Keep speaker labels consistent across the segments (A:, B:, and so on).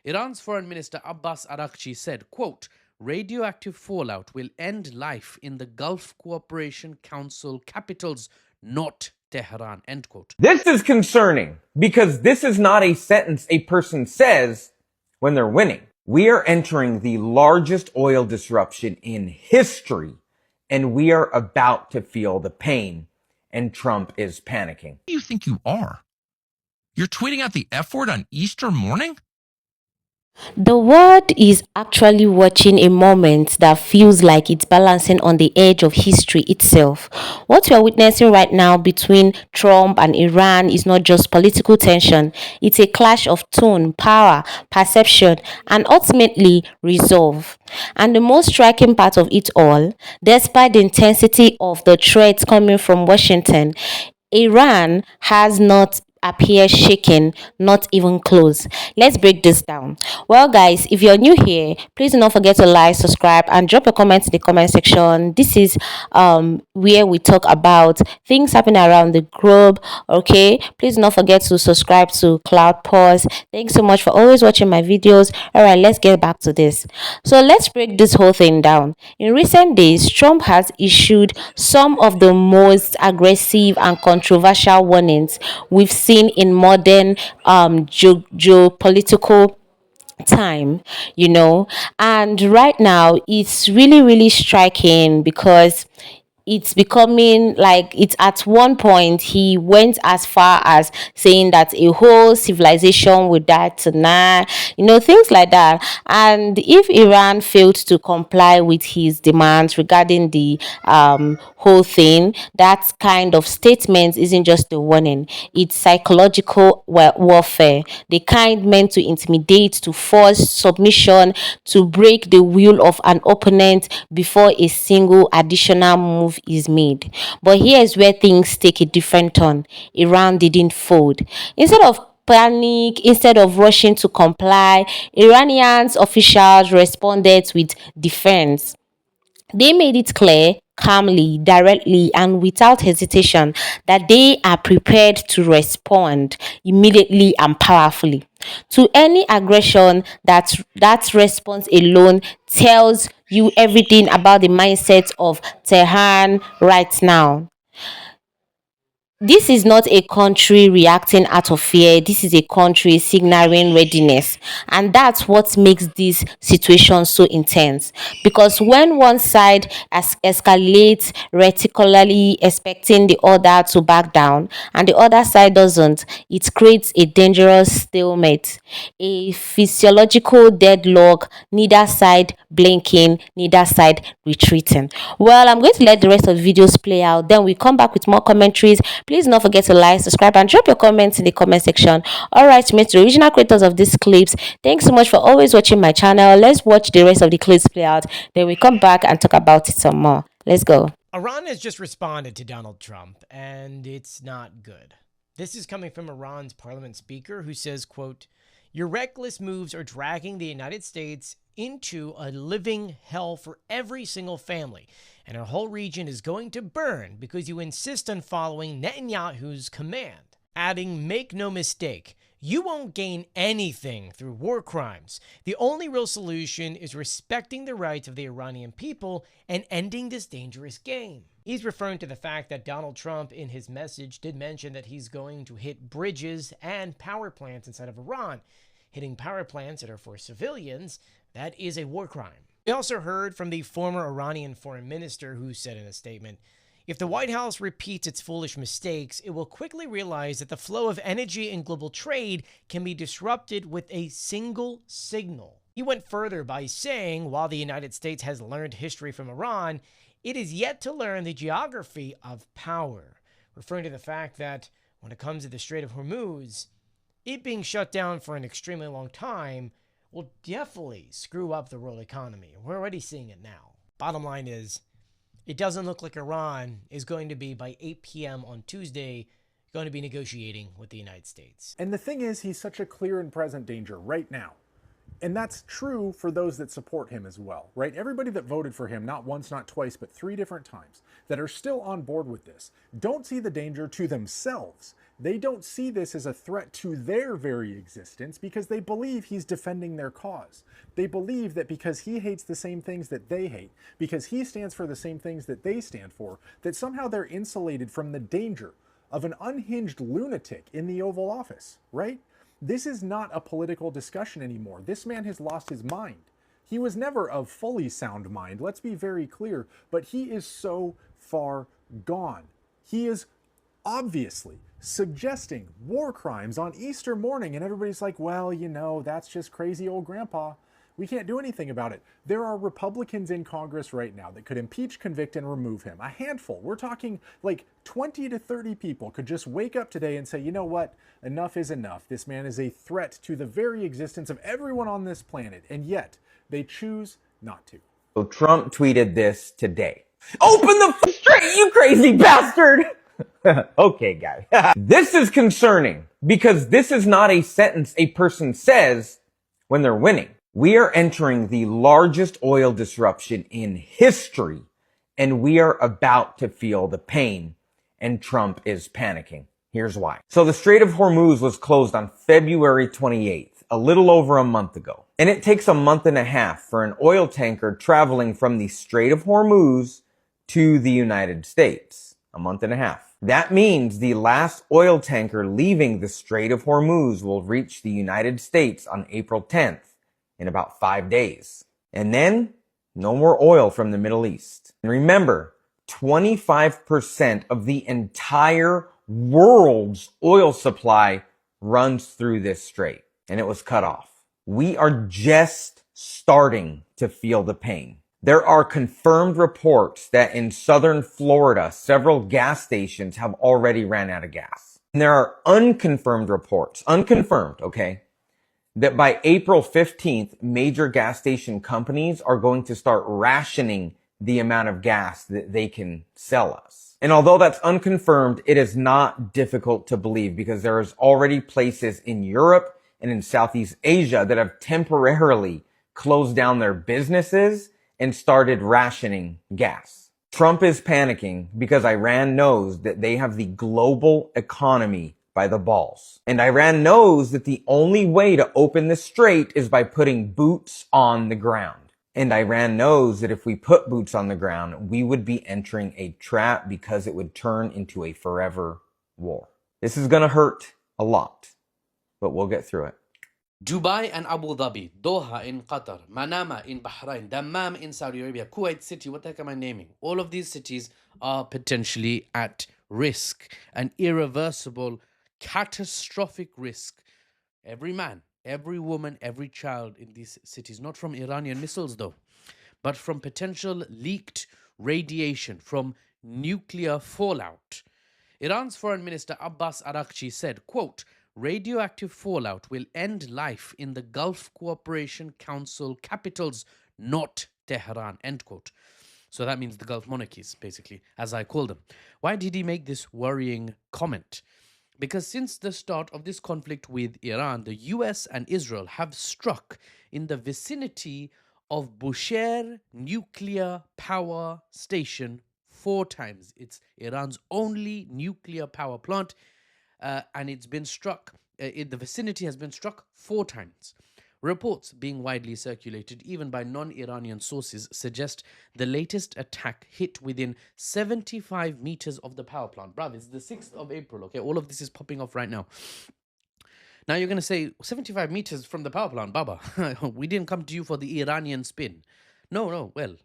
A: Iran's Foreign Minister Abbas Araghchi said, quote, radioactive fallout will end life in the Gulf Cooperation Council capitals, not Tehran, end quote.
B: This is concerning because this is not a sentence a person says when they're winning. We are entering the largest oil disruption in history, and we are about to feel the pain, and Trump is panicking.
C: Who do you think you are? You're tweeting out the F word on Easter morning?
D: The world is actually watching a moment that feels like it's balancing on the edge of history itself. What we are witnessing right now between Trump and Iran is not just political tension, it's a clash of tone, power, perception, and ultimately resolve. And the most striking part of it all, despite the intensity of the threats coming from Washington, Iran has not appear shaken, not even close. Let's break this down. Well, guys, if you're new here, please do not forget to like, subscribe, and drop a comment in the comment section. This is where we talk about things happening around the globe. Okay, please do not forget to subscribe to Cloud Pause. Thanks so much for always watching my videos. All right, let's get back to this. So let's break this whole thing down. In recent days, Trump has issued some of the most aggressive and controversial warnings we've seen in modern geopolitical time, and right now it's really striking because it's becoming like it's at one point he went as far as saying that a whole civilization would die tonight, things like that. And if Iran failed to comply with his demands regarding the whole thing, that kind of statement isn't just a warning, it's psychological warfare, the kind meant to intimidate, to force submission, to break the will of an opponent before a single additional move is made. But here's where things take a different turn. Iran didn't fold. Instead of rushing to comply, Iranians officials responded with defense. They made it clear, calmly, directly, and without hesitation, that they are prepared to respond immediately and powerfully to any aggression. That response alone tells you everything about the mindset of Tehran right now. This is not a country reacting out of fear. This is a country signaling readiness. And that's what makes this situation so intense. Because when one side escalates rhetorically, expecting the other to back down, and the other side doesn't, it creates a dangerous stalemate, a physiological deadlock, neither side blinking, neither side retreating. Well, I'm going to let the rest of the videos play out. Then we come back with more commentaries. Please don't forget to like, subscribe, and drop your comments in the comment section. Alright, to meet the original creators of these clips, thanks so much for always watching my channel. Let's watch the rest of the clips play out. Then we come back and talk about it some more. Let's go.
E: Iran has just responded to Donald Trump, and it's not good. This is coming from Iran's parliament speaker, who says, quote, your reckless moves are dragging the United States into a living hell for every single family, and our whole region is going to burn because you insist on following Netanyahu's command. Adding, make no mistake, you won't gain anything through war crimes. The only real solution is respecting the rights of the Iranian people and ending this dangerous game. He's referring to the fact that Donald Trump in his message did mention that he's going to hit bridges and power plants inside of Iran. Hitting power plants that are for civilians, that is a war crime. We also heard from the former Iranian foreign minister, who said in a statement, if the White House repeats its foolish mistakes, it will quickly realize that the flow of energy and global trade can be disrupted with a single signal. He went further by saying, while the United States has learned history from Iran, it is yet to learn the geography of power, referring to the fact that when it comes to the Strait of Hormuz, it being shut down for an extremely long time will definitely screw up the world economy. We're already seeing it now. Bottom line is, it doesn't look like Iran is going to be, by 8 p.m. on Tuesday, going to be negotiating with the United States.
F: And the thing is, he's such a clear and present danger right now. And that's true for those that support him as well, right? Everybody that voted for him, not once, not twice, but 3 different times, that are still on board with this, don't see the danger to themselves. They don't see this as a threat to their very existence because they believe he's defending their cause. They believe that because he hates the same things that they hate, because he stands for the same things that they stand for, that somehow they're insulated from the danger of an unhinged lunatic in the Oval Office, right? This is not a political discussion anymore. This man has lost his mind. He was never of fully sound mind, let's be very clear, but he is so far gone. He is obviously suggesting war crimes on Easter morning, and everybody's like, well, you know, that's just crazy old grandpa. We can't do anything about it. There are Republicans in Congress right now that could impeach, convict, and remove him. A handful. We're talking like 20 to 30 people could just wake up today and say, you know what? Enough is enough. This man is a threat to the very existence of everyone on this planet, and yet they choose not to.
B: So Trump tweeted this today. Open the straight, you crazy bastard! Okay, guy. This is concerning because this is not a sentence a person says when they're winning. We are entering the largest oil disruption in history, and we are about to feel the pain, and Trump is panicking. Here's why. So the Strait of Hormuz was closed on February 28th, a little over a month ago. And it takes a month and a half for an oil tanker traveling from the Strait of Hormuz to the United States. A month and a half. That means the last oil tanker leaving the Strait of Hormuz will reach the United States on April 10th, in about 5 days. And then, no more oil from the Middle East. And remember, 25% of the entire world's oil supply runs through this strait, and it was cut off. We are just starting to feel the pain. There are confirmed reports that in southern Florida, several gas stations have already ran out of gas. And there are unconfirmed reports, okay, that by April 15th, major gas station companies are going to start rationing the amount of gas that they can sell us. And although that's unconfirmed, it is not difficult to believe because there is already places in Europe and in Southeast Asia that have temporarily closed down their businesses and started rationing gas. Trump is panicking because Iran knows that they have the global economy by the balls. And Iran knows that the only way to open the strait is by putting boots on the ground. And Iran knows that if we put boots on the ground, we would be entering a trap because it would turn into a forever war. This is going to hurt a lot, but we'll get through it.
A: Dubai and Abu Dhabi, Doha in Qatar, Manama in Bahrain, Dammam in Saudi Arabia, Kuwait City, what the heck am I naming? All of these cities are potentially at risk, an irreversible, catastrophic risk. Every man, every woman, every child in these cities, not from Iranian missiles though, but from potential leaked radiation, from nuclear fallout. Iran's Foreign Minister Abbas Araghchi said, quote, radioactive fallout will end life in the Gulf Cooperation Council capitals, not Tehran, end quote. So that means the Gulf monarchies, basically, as I call them. Why did he make this worrying comment? Because since the start of this conflict with Iran, the US and Israel have struck in the vicinity of Bushehr nuclear power station 4 times. It's Iran's only nuclear power plant, and it's been struck, the vicinity has been struck 4 times. Reports being widely circulated, even by non-Iranian sources, suggest the latest attack hit within 75 meters of the power plant. Bruv, it's the 6th of April, okay? All of this is popping off right now. Now you're going to say, 75 meters from the power plant, Baba. We didn't come to you for the Iranian spin. No, well,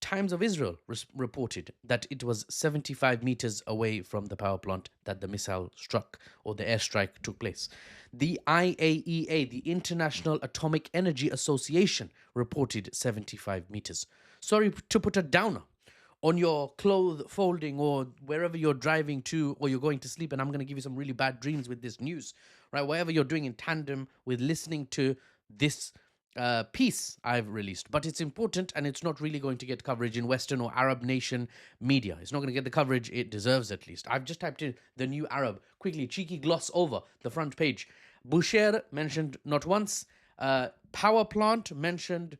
A: Times of Israel reported that it was 75 meters away from the power plant that the missile struck, or the airstrike took place. The IAEA, the International Atomic Energy Association, reported 75 meters. Sorry to put a downer on your clothes folding or wherever you're driving to or you're going to sleep, and I'm going to give you some really bad dreams with this news, right? Whatever you're doing in tandem with listening to this piece I've released, but it's important and it's not really going to get coverage in Western or Arab nation media. It's not going to get the coverage it deserves, at least. I've just typed in the New Arab, quickly, cheeky gloss over the front page. Bushehr mentioned not once, power plant mentioned,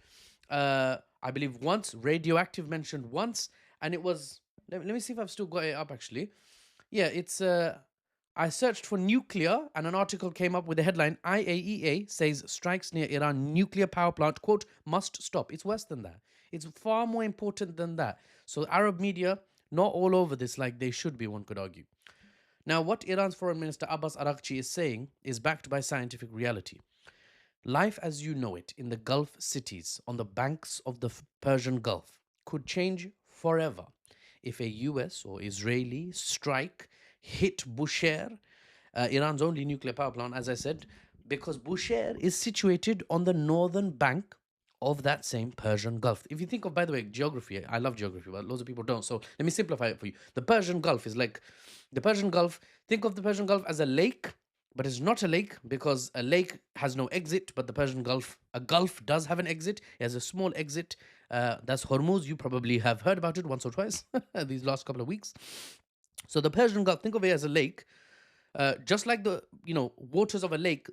A: I believe once, radioactive mentioned once, and it was, let me see if I've still got it up actually. Yeah, it's, I searched for nuclear, and an article came up with the headline: IAEA says strikes near Iran nuclear power plant, quote, must stop. It's worse than that. It's far more important than that. So Arab media, not all over this like they should be, one could argue. Now, what Iran's Foreign Minister Abbas Araghchi is saying is backed by scientific reality. Life as you know it in the Gulf cities on the banks of the Persian Gulf could change forever if a US or Israeli strike hit Bushehr, Iran's only nuclear power plant, as I said, because Bushehr is situated on the northern bank of that same Persian Gulf. If you think of, by the way, geography, I love geography, but loads of people don't. So let me simplify it for you. The Persian Gulf is like the Persian Gulf. Think of the Persian Gulf as a lake, but it's not a lake because a lake has no exit. But the Persian Gulf, a gulf does have an exit. It has a small exit. That's Hormuz. You probably have heard about it once or twice these last couple of weeks. So the Persian Gulf, think of it as a lake. Just like the waters of a lake,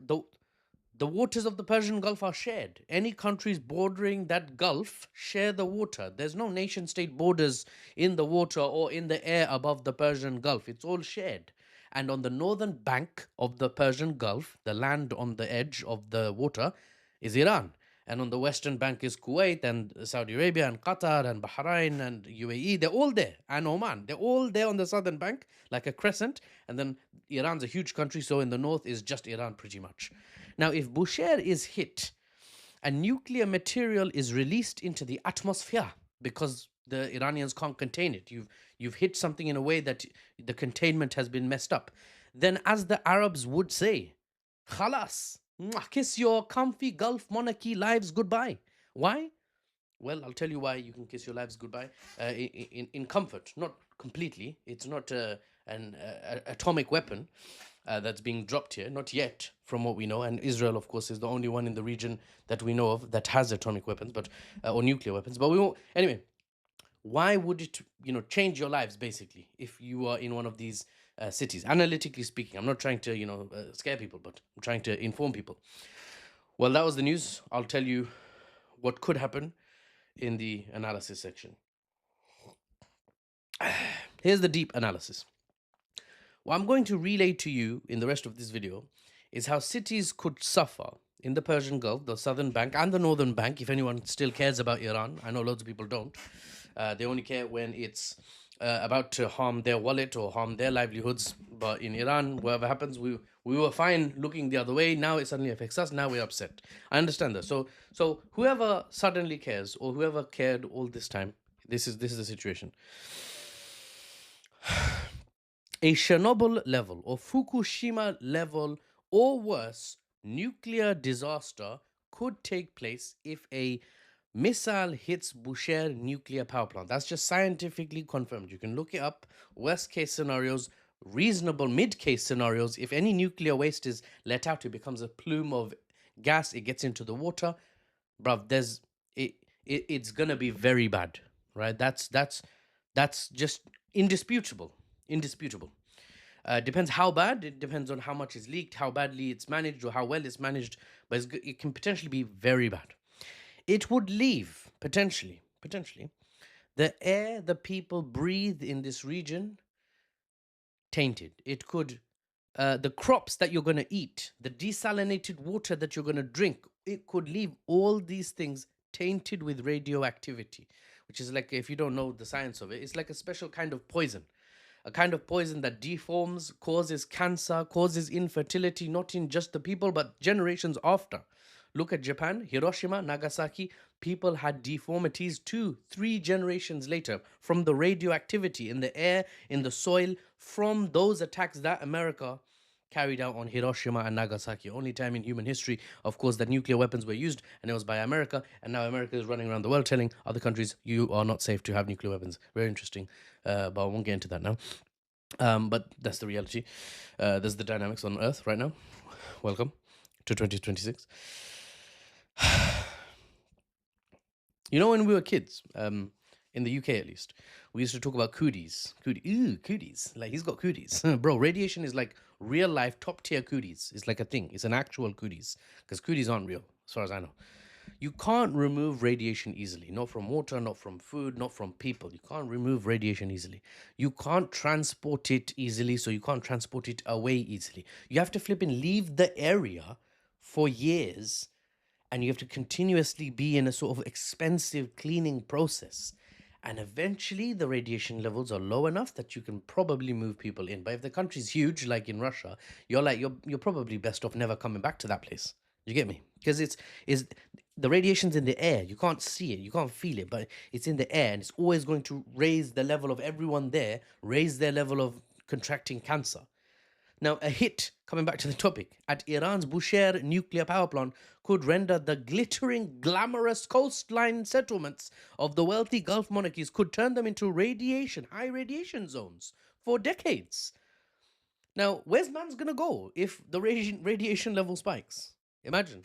A: the waters of the Persian Gulf are shared. Any countries bordering that Gulf share the water. There's no nation state borders in the water or in the air above the Persian Gulf. It's all shared. And on the northern bank of the Persian Gulf, the land on the edge of the water, is Iran. And on the western bank is Kuwait and Saudi Arabia and Qatar and Bahrain and UAE. They're all there. And Oman. They're all there on the southern bank, like a crescent. And then Iran's a huge country, so in the north is just Iran pretty much. Now, if Bushehr is hit and nuclear material is released into the atmosphere because the Iranians can't contain it, you've hit something in a way that the containment has been messed up, then as the Arabs would say, khalas, kiss your comfy Gulf monarchy lives goodbye. Why? Well, I'll tell you why you can kiss your lives goodbye in comfort, not completely. It's not an atomic weapon that's being dropped here, not yet, from what we know. And Israel, of course, is the only one in the region that we know of that has atomic weapons, but or nuclear weapons. But we won't. Anyway, why would it, change your lives basically if you are in one of these cities? Analytically speaking, I'm not trying to, scare people, but I'm trying to inform people. Well, that was the news. I'll tell you what could happen in the analysis section. Here's the deep analysis. What I'm going to relay to you in the rest of this video is how cities could suffer in the Persian Gulf, the southern bank and the northern bank, if anyone still cares about Iran. I know loads of people don't. They only care when it's about to harm their wallet or harm their livelihoods. But in Iran, whatever happens, we were fine looking the other way. Now it suddenly affects us. Now we're upset. I understand that. So whoever suddenly cares or whoever cared all this time, this is the situation. A Chernobyl level or Fukushima level or worse nuclear disaster could take place if a missile hits Bushehr nuclear power plant. That's just scientifically confirmed. You can look it up. Worst case scenarios, reasonable mid case scenarios. If any nuclear waste is let out, it becomes a plume of gas. It gets into the water. Bruv, it's gonna be very bad, right? That's just indisputable. Depends how bad. It depends on how much is leaked, how badly it's managed, or how well it's managed. But it can potentially be very bad. It would leave potentially the air the people breathe in this region tainted. It could the crops that you're going to eat, the desalinated water that you're going to drink, it could leave all these things tainted with radioactivity, which is like, if you don't know the science of it, it's like a special kind of poison. A kind of poison that deforms, causes cancer, causes infertility, not in just the people, but generations after. Look at Japan, Hiroshima, Nagasaki. People had deformities 2-3 generations later from the radioactivity in the air, in the soil, from those attacks that America carried out on Hiroshima and Nagasaki. Only time in human history, of course, that nuclear weapons were used, and it was by America. And now America is running around the world telling other countries, you are not safe to have nuclear weapons. Very interesting, but I won't get into that now. But that's the reality. There's the dynamics on Earth right now. Welcome to 2026. When we were kids, in the UK at least, we used to talk about cooties. Cooties. Like, he's got cooties. Bro, radiation is like real life top tier cooties. It's like a thing. It's an actual cooties. Because cooties aren't real, as far as I know. You can't remove radiation easily. Not from water, not from food, not from people. You can't remove radiation easily. You can't transport it easily, so you can't transport it away easily. You have to flip and leave the area for years, and you have to continuously be in a sort of expensive cleaning process. And eventually the radiation levels are low enough that you can probably move people in. But if the country's huge, like in Russia, you're probably best off never coming back to that place. You get me? Because it's is the radiation's in the air. You can't see it, you can't feel it, but it's in the air, and it's always going to raise the level of everyone there, raise their level of contracting cancer. Now, a hit, coming back to the topic, at Iran's Bushehr nuclear power plant could render the glittering, glamorous coastline settlements of the wealthy Gulf monarchies, could turn them into high radiation zones for decades. Now, where's man's gonna go if the radiation level spikes? Imagine,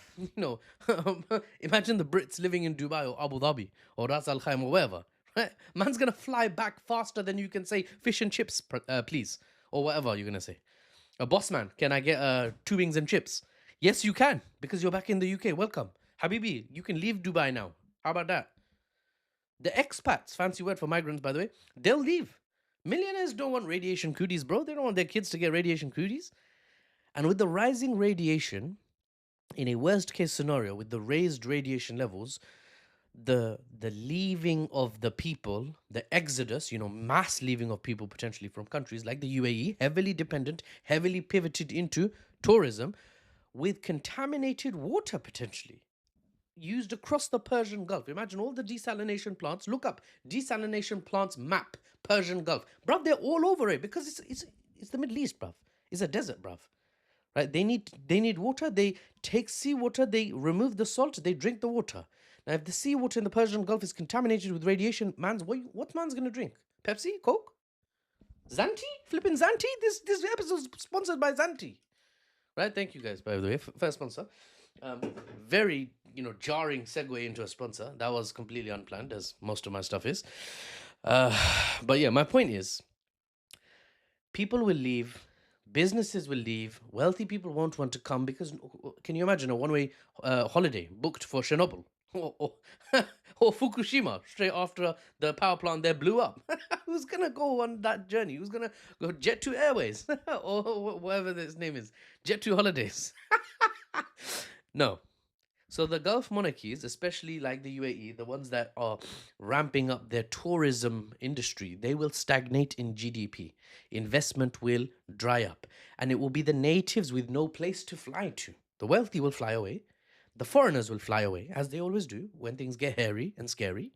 A: imagine the Brits living in Dubai or Abu Dhabi or Ras Al Khaimah or wherever. Right? Man's gonna fly back faster than you can say fish and chips, please, or whatever you're gonna say. A boss man, can I get two wings and chips? Yes, you can, because you're back in the UK. Welcome. Habibi, you can leave Dubai now. How about that? The expats, fancy word for migrants, by the way, they'll leave. Millionaires don't want radiation cooties, bro. They don't want their kids to get radiation cooties. And with the rising radiation, in a worst case scenario, with the raised radiation levels, the leaving of the people, the exodus, mass leaving of people potentially from countries like the UAE, heavily dependent, heavily pivoted into tourism, with contaminated water potentially used across the Persian Gulf. Imagine all the desalination plants. Look up desalination plants map Persian Gulf, bruv. They're all over it because it's the Middle East, bruv. It's a desert, bruv. Right? They need water. They take seawater. They remove the salt. They drink the water. Now, if the seawater in the Persian Gulf is contaminated with radiation, what man's gonna drink? Pepsi, Coke, Zanti, flipping Zanti. This episode is sponsored by Zanti. Right? Thank you guys, by the way, first sponsor. Very jarring segue into a sponsor. That was completely unplanned, as most of my stuff is. But yeah, my point is, people will leave. Businesses will leave. Wealthy people won't want to come because, can you imagine a one-way holiday booked for Chernobyl or Fukushima straight after the power plant there blew up? Who's gonna go on that journey? Who's gonna go Jet2 Airways or whatever this name is? Jet2 Holidays. No. So the Gulf monarchies, especially like the UAE, the ones that are ramping up their tourism industry, they will stagnate in GDP. Investment will dry up. And it will be the natives with no place to fly to. The wealthy will fly away. The foreigners will fly away, as they always do when things get hairy and scary.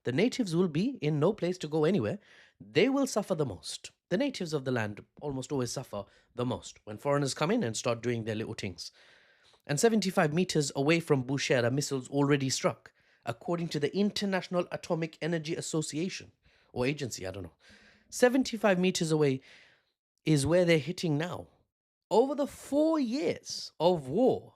A: The natives will be in no place to go anywhere. They will suffer the most. The natives of the land almost always suffer the most when foreigners come in and start doing their little things. And 75 meters away from Bushehr, a missile's already struck, according to the International Atomic Energy Association, or agency, I don't know. 75 meters away is where they're hitting now. Over the 4 years of war,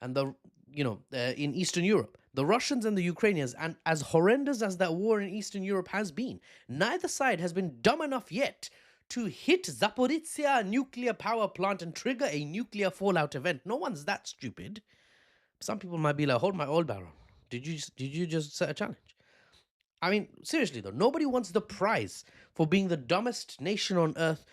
A: and in Eastern Europe, the Russians and the Ukrainians, and as horrendous as that war in Eastern Europe has been, neither side has been dumb enough yet to hit Zaporizhzhia nuclear power plant and trigger a nuclear fallout event. No one's that stupid. Some people might be like, hold my oil barrel. Did you just set a challenge? I mean, seriously though, nobody wants the prize for being the dumbest nation on earth,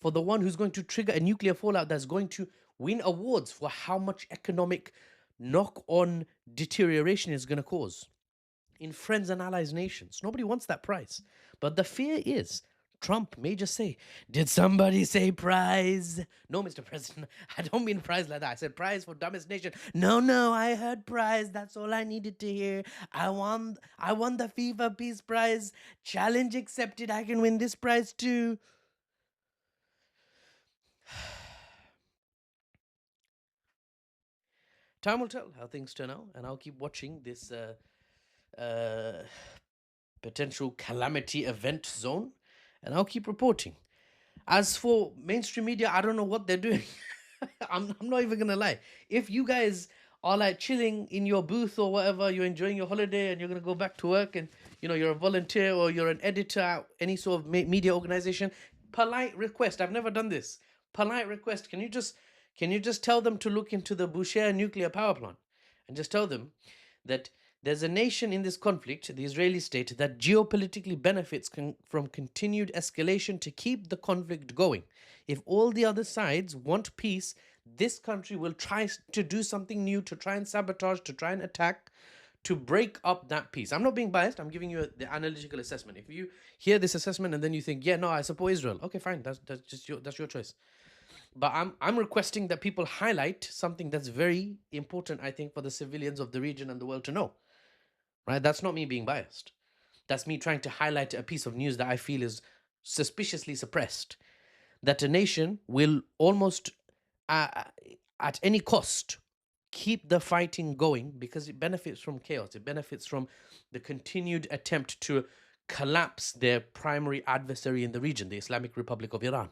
A: for the one who's going to trigger a nuclear fallout that's going to win awards for how much economic knock-on deterioration it's going to cause in friends and allies nations. Nobody wants that prize. But the fear is Trump may just say, did somebody say prize? No, Mr. President, I don't mean prize like that. I said prize for dumbest nation. No, I heard prize. That's all I needed to hear. I won the FIFA Peace Prize. Challenge accepted. I can win this prize too. Time will tell how things turn out, and I'll keep watching this potential calamity event zone, and I'll keep reporting. As for mainstream media, I don't know what they're doing. I'm not even gonna lie. If you guys are like chilling in your booth or whatever, you're enjoying your holiday and you're gonna go back to work, and you're a volunteer or you're an editor at any sort of media organization, polite request. I've never done this. Polite request. Can you just tell them to look into the Bushehr nuclear power plant, and just tell them that there's a nation in this conflict, the Israeli state, that geopolitically benefits from continued escalation to keep the conflict going. If all the other sides want peace, this country will try to do something new, to try and sabotage, to try and attack, to break up that peace. I'm not being biased. I'm giving you the analytical assessment. If you hear this assessment and then you think, yeah, no, I support Israel. Okay, fine. That's just your choice. But I'm requesting that people highlight something that's very important, I think, for the civilians of the region and the world to know. Right? That's not me being biased. That's me trying to highlight a piece of news that I feel is suspiciously suppressed. That a nation will almost, at any cost, keep the fighting going because it benefits from chaos. It benefits from the continued attempt to collapse their primary adversary in the region, the Islamic Republic of Iran.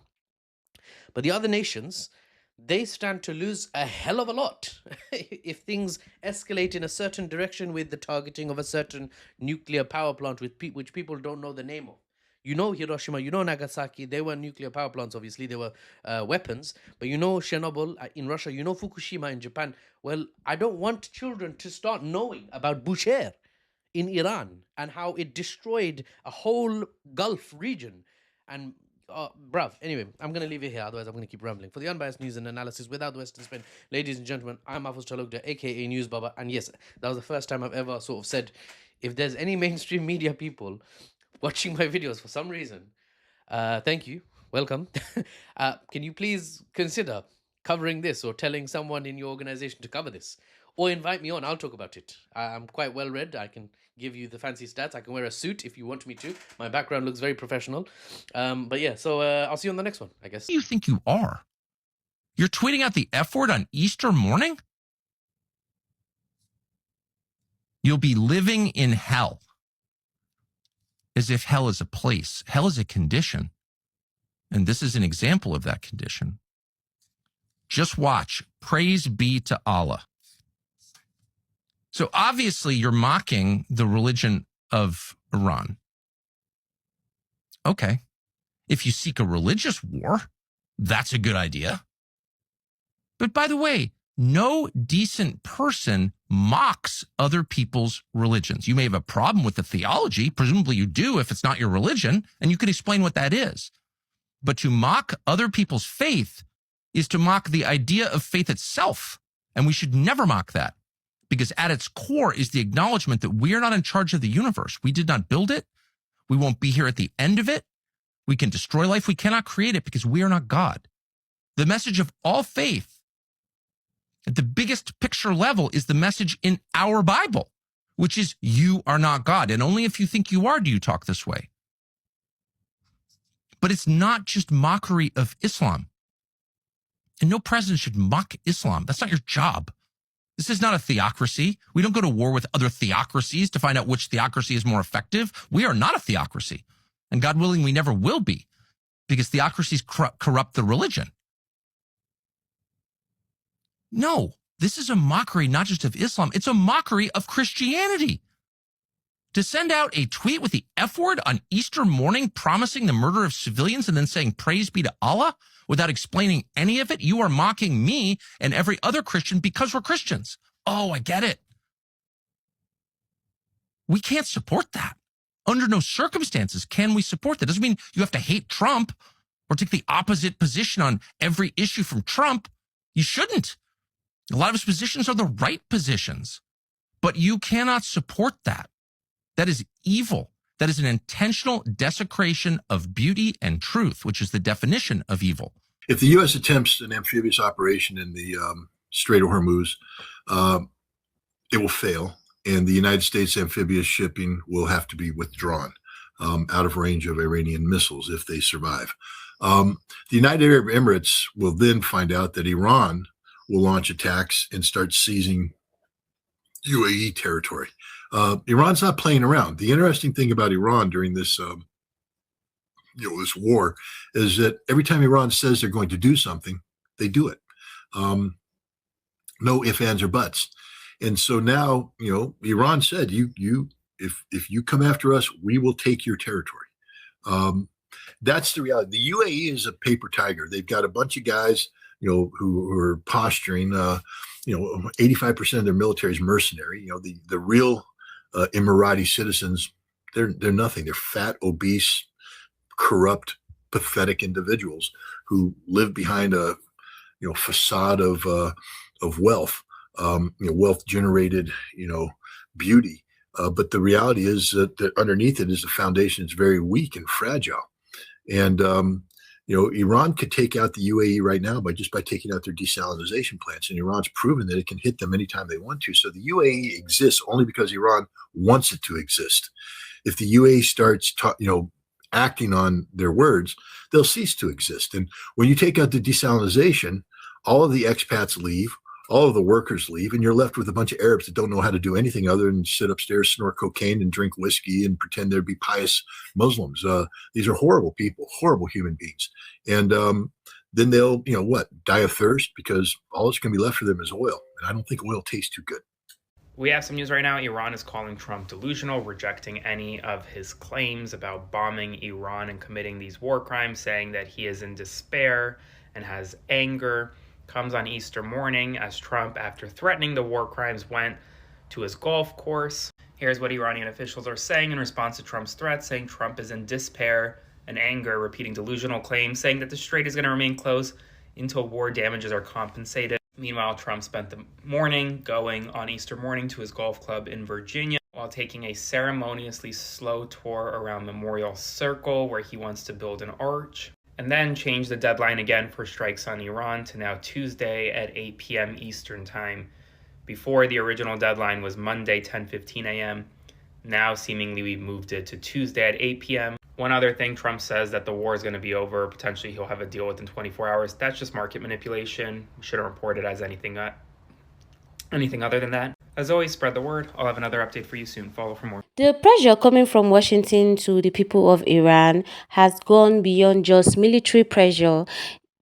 A: But the other nations, they stand to lose a hell of a lot if things escalate in a certain direction with the targeting of a certain nuclear power plant which people don't know the name of. You know Hiroshima, you know Nagasaki, they were nuclear power plants, obviously, they were weapons. But you know Chernobyl in Russia, you know Fukushima in Japan. Well, I don't want children to start knowing about Bushehr in Iran and how it destroyed a whole Gulf region. And bruv, anyway, I'm going to leave it here, otherwise I'm going to keep rambling. For the unbiased news and analysis without the Western spin, ladies and gentlemen, I'm Afuz Talukder, aka News Baba. And yes, that was the first time I've ever sort of said, if there's any mainstream media people watching my videos for some reason, thank you, welcome. Can you please consider covering this or telling someone in your organization to cover this? Or invite me on, I'll talk about it. I'm quite well read. I can give you the fancy stats. I can wear a suit if you want me to. My background looks very professional. But yeah, so I'll see you on the next one, I guess.
C: Who do you think you are? You're tweeting out the F word on Easter morning? You'll be living in hell. As if hell is a place. Hell is a condition. And this is an example of that condition. Just watch. Praise be to Allah. So obviously you're mocking the religion of Iran. Okay. If you seek a religious war, that's a good idea. But by the way, no decent person mocks other people's religions. You may have a problem with the theology. Presumably you do if it's not your religion, and you can explain what that is. But to mock other people's faith is to mock the idea of faith itself. And we should never mock that, because at its core is the acknowledgement that we are not in charge of the universe. We did not build it. We won't be here at the end of it. We can destroy life. We cannot create it because we are not God. The message of all faith at the biggest picture level is the message in our Bible, which is you are not God. And only if you think you are do you talk this way. But it's not just mockery of Islam. And no president should mock Islam. That's not your job. This is not a theocracy. We don't go to war with other theocracies to find out which theocracy is more effective. We are not a theocracy. And God willing, we never will be, because theocracies corrupt the religion. No, this is a mockery not just of Islam, it's a mockery of Christianity. To send out a tweet with the F word on Easter morning promising the murder of civilians and then saying praise be to Allah without explaining any of it, you are mocking me and every other Christian because we're Christians. Oh, I get it. We can't support that. Under no circumstances can we support that. Doesn't mean you have to hate Trump or take the opposite position on every issue from Trump. You shouldn't. A lot of his positions are the right positions, but you cannot support that. That is evil. That is an intentional desecration of beauty and truth, which is the definition of evil.
G: If the U.S. attempts an amphibious operation in the Strait of Hormuz, it will fail, and the United States amphibious shipping will have to be withdrawn out of range of Iranian missiles if they survive. The United Arab Emirates will then find out that Iran will launch attacks and start seizing UAE territory. Iran's not playing around. The interesting thing about Iran during this, this war is that every time Iran says they're going to do something, they do it. No ifs, ands, or buts. And so now, Iran said, if you come after us, we will take your territory. That's the reality. The UAE is a paper tiger. They've got a bunch of guys who are posturing. 85% of their military is mercenary. The real Emirati citizens, they're nothing. They're fat, obese, corrupt, pathetic individuals who live behind a facade of wealth, wealth generated, beauty. But the reality is that underneath it is a foundation that's very weak and fragile. And Iran could take out the UAE right now by taking out their desalination plants, and Iran's proven that it can hit them anytime they want to. So the UAE exists only because Iran wants it to exist. If the UAE starts, acting on their words, they'll cease to exist. And when you take out the desalination, all of the expats leave, all of the workers leave, and you're left with a bunch of Arabs that don't know how to do anything other than sit upstairs, snort cocaine, and drink whiskey and pretend they'd be pious Muslims. These are horrible people, horrible human beings. And then they'll, die of thirst because all that's going to be left for them is oil. And I don't think oil tastes too good.
H: We have some news right now. Iran is calling Trump delusional, rejecting any of his claims about bombing Iran and committing these war crimes, saying that he is in despair and has anger. Comes on Easter morning as Trump, after threatening the war crimes, went to his golf course. Here's what Iranian officials are saying in response to Trump's threat, saying Trump is in despair and anger, repeating delusional claims, saying that the strait is going to remain closed until war damages are compensated. Meanwhile, Trump spent the morning going on Easter morning to his golf club in Virginia while taking a ceremoniously slow tour around Memorial Circle where he wants to build an arch, and then changed the deadline again for strikes on Iran to now Tuesday at 8 p.m. Eastern Time. Before, the original deadline was Monday, 10:15 a.m. Now, seemingly, we moved it to Tuesday at 8 p.m. One other thing, Trump says that the war is going to be over. Potentially, he'll have a deal within 24 hours. That's just market manipulation. We shouldn't report it as anything other than that. As always, spread the word. I'll have another update for you soon. Follow for more.
D: The pressure coming from Washington to the people of Iran has gone beyond just military pressure.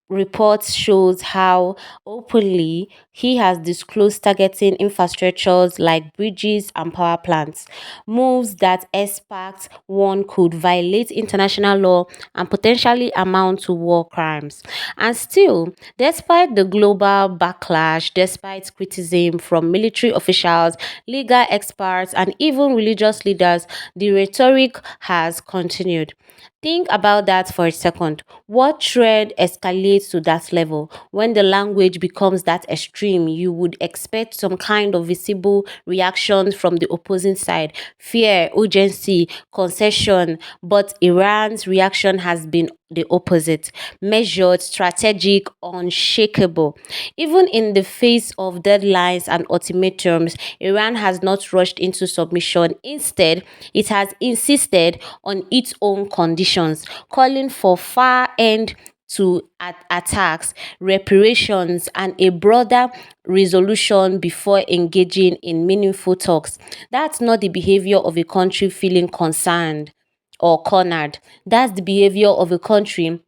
D: Reports shows how openly he has disclosed targeting infrastructures like bridges and power plants, moves that experts warn could violate international law and potentially amount to war crimes. And still, despite the global backlash, despite criticism from military officials, legal experts, and even religious leaders, the rhetoric has continued. Think about that for a second. What trend escalates to that level? When the language becomes that extreme, you would expect some kind of visible reaction from the opposing side: fear, urgency, concession. But Iran's reaction has been the opposite: measured, strategic, unshakable. Even in the face of deadlines and ultimatums, Iran has not rushed into submission. Instead, it has insisted on its own conditions, calling for far end to attacks, reparations, and a broader resolution before engaging in meaningful talks. That's not the behavior of a country feeling concerned or cornered. That's the behavior of a country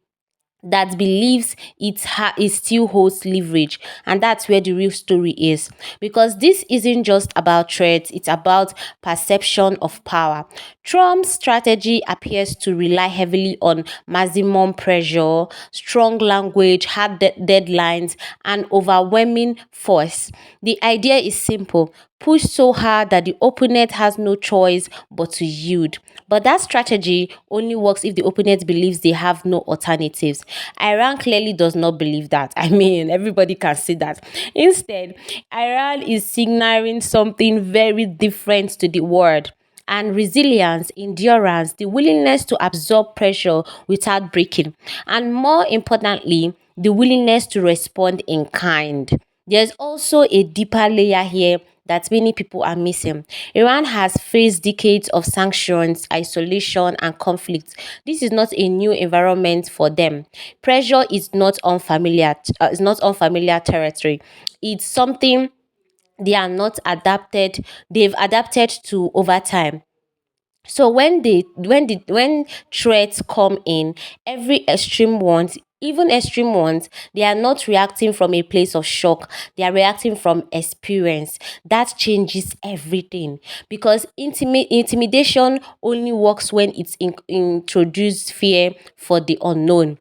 D: that believes it still holds leverage, and that's where the real story is, because this isn't just about threats, it's about perception of power. Trump's strategy appears to rely heavily on maximum pressure, strong language, hard deadlines, and overwhelming force. The idea is simple: push so hard that the opponent has no choice but to yield. But that strategy only works if the opponent believes they have no alternatives. Iran clearly does not believe that. I mean, everybody can see that. Instead, Iran is signaling something very different to the world. And resilience, endurance, the willingness to absorb pressure without breaking. And more importantly, the willingness to respond in kind. There's also a deeper layer here that many people are missing. Iran has faced decades of sanctions, isolation, and conflict. This is not a new environment for them. Pressure is not unfamiliar. It's not unfamiliar territory. It's something they are not adapted. They've adapted to over time. So when threats come in, every extreme ones, even extreme ones, they are not reacting from a place of shock. They are reacting from experience. That changes everything, because intimidation only works when it's introduced fear for the unknown.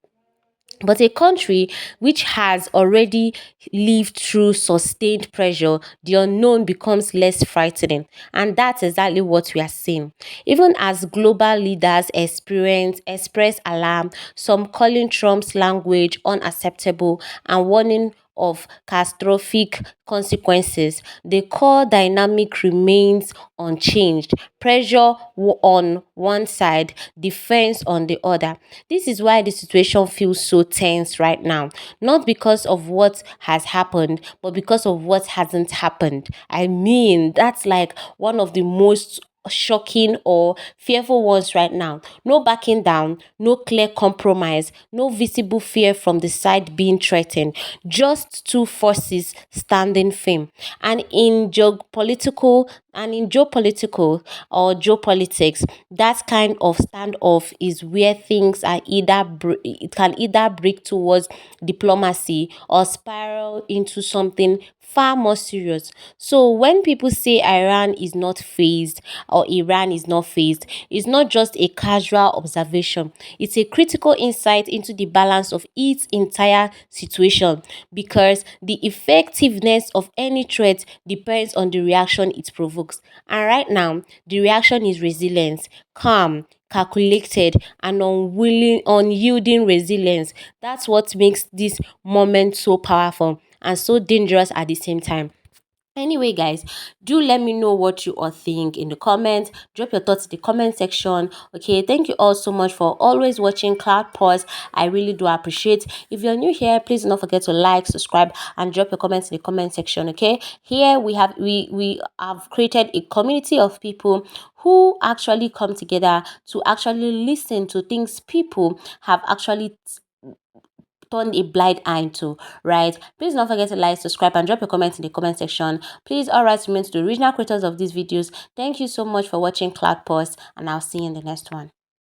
D: But a country which has already lived through sustained pressure, the unknown becomes less frightening. And that's exactly what we are seeing. Even as global leaders express alarm, some calling Trump's language unacceptable and warning of catastrophic consequences, the core dynamic remains unchanged. Pressure on one side, defense on the other. This is why the situation feels so tense right now. Not because of what has happened, but because of what hasn't happened. I mean, that's like one of the most shocking or fearful ones right now. No backing down, no clear compromise, no visible fear from the side being threatened, just two forces standing firm. And in geopolitical or geopolitics, that kind of standoff is where things are it can either break towards diplomacy or spiral into something far more serious. So when people say Iran is not phased or Iran is not phased, it's not just a casual observation. It's a critical insight into the balance of its entire situation, because the effectiveness of any threat depends on the reaction it provokes. And right now, the reaction is resilience, calm, calculated, and unyielding resilience. That's what makes this moment so powerful and so dangerous at the same time. Anyway, guys, do let me know what you all think in the comments. Drop your thoughts in the comment section. Okay, thank you all so much for always watching Cloud Pause. I really do appreciate. If you're new here, please do not forget to like, subscribe, and drop your comments in the comment section. Okay, here we have created a community of people who actually come together to actually listen to things people have actually turn a blind eye to, right? Please don't forget to like, subscribe, and drop your comments in the comment section. Please all rights remain to the original creators of these videos. Thank you so much for watching Cloud Post, and I'll see you in the next one.